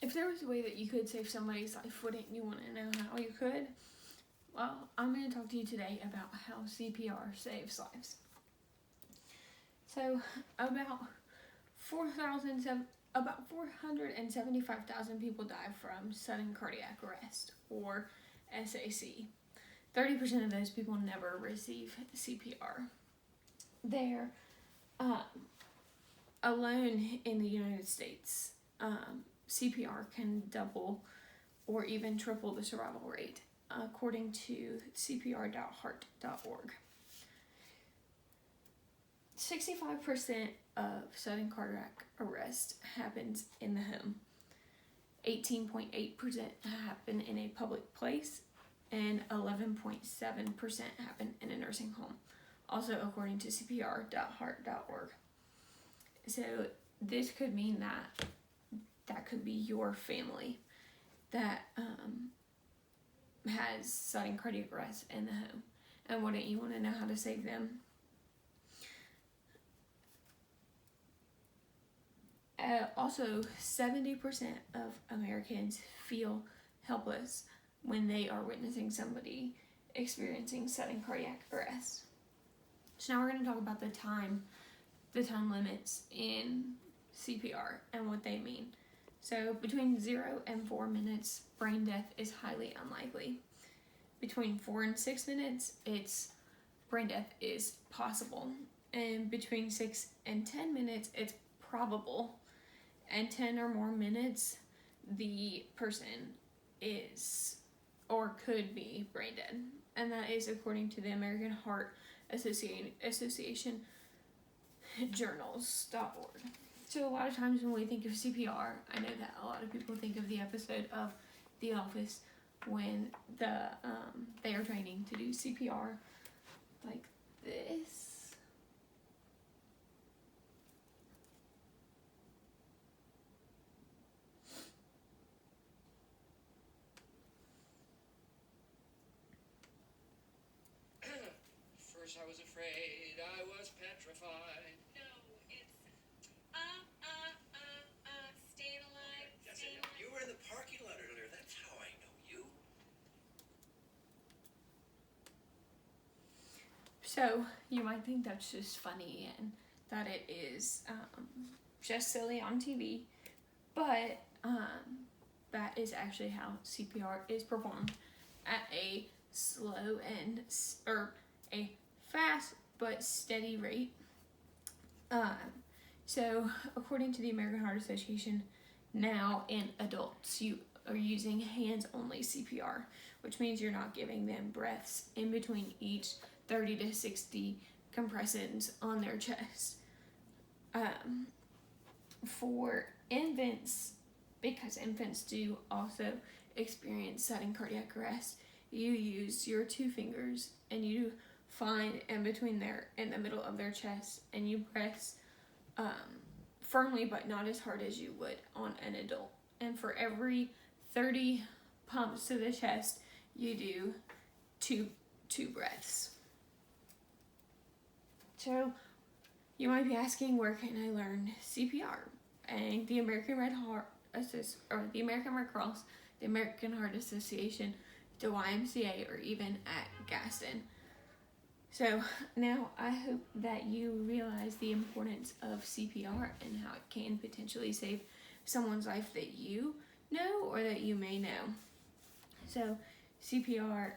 if there was a way that you could save somebody's life, wouldn't you want to know how you could? Well, I'm going to talk to you today about how CPR saves lives. So, about 475,000 people die from sudden cardiac arrest, or SAC. 30% of those people never receive CPR. There, alone in the United States, CPR can double or even triple the survival rate, according to CPR.heart.org. 65% of sudden cardiac arrest happens in the home. 18.8% happen in a public place, and 11.7% happen in a nursing home, also according to CPR.heart.org. So this could mean that could be your family that has sudden cardiac arrest in the home. And wouldn't you want to know how to save them? Also, 70% of Americans feel helpless when they are witnessing somebody experiencing sudden cardiac arrest. So now we're going to talk about the time limits in CPR and what they mean. So between 0 and 4 minutes, brain death is highly unlikely. Between 4 and 6 minutes, brain death is possible. And between 6 and 10 minutes, it's probable. And 10 or more minutes, the person is or could be brain dead. And that is according to the American Heart Association journals.org. So a lot of times when we think of CPR, I know that a lot of people think of the episode of The Office when they are training to do CPR like this. I was afraid, I was petrified. No, it's staying alive, staying alive. You were in the parking lot earlier, that's how I know you. So, you might think that's just funny and that it is just silly on TV, but that is actually how CPR is performed at a slow or a fast but steady rate. So according to the American Heart Association, now in adults you are using hands-only CPR, which means you're not giving them breaths in between each 30 to 60 compressions on their chest. For infants, because infants do also experience sudden cardiac arrest, you use your 2 fingers and you find in the middle of their chest, and you press firmly but not as hard as you would on an adult. And for every 30 pumps to the chest, you do two breaths. So you might be asking, where can I learn CPR? And the American Red Cross, the American Heart Association, the YMCA, or even at Gaston. So now I hope that you realize the importance of CPR and how it can potentially save someone's life that you know or that you may know. So CPR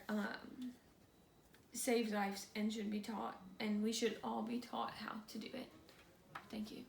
saves lives and should be taught, and we should all be taught how to do it. Thank you.